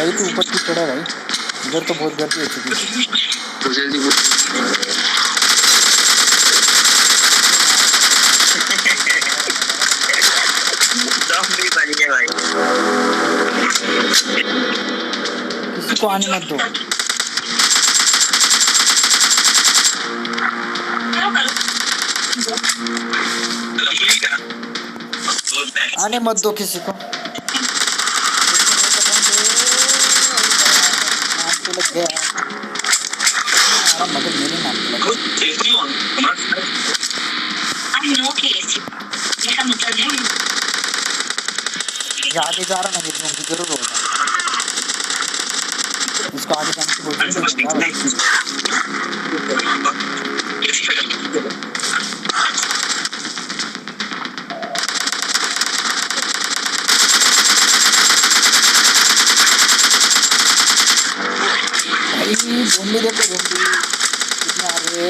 भाई तू ऊपर क्यों चढ़ा भाई? इधर तो बहुत गर्दी हो चुकी है। तो जल्दी ज़ॉम्बी बन गए भाई। किसी को आने मत दो। आने मत दो किसी को। नाम तो लग गया मगर मेरे नाम पे लग गया। आगे जा रहा ना ये की जरूर होगा। इसको आगे जाने की कोशिश ज़ॉम्बी देखो ज़ॉम्बी कितने आ रहे।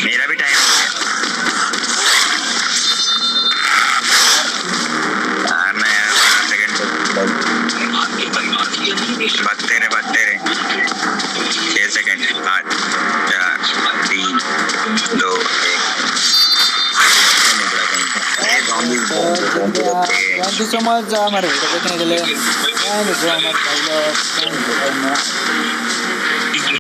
मेरा भी टाइम हो गया। मैं यार 15 सेकंड बचते रहे 6 second 8 4 3 2 thank you so much हमारे वीडियो देखने के लिए।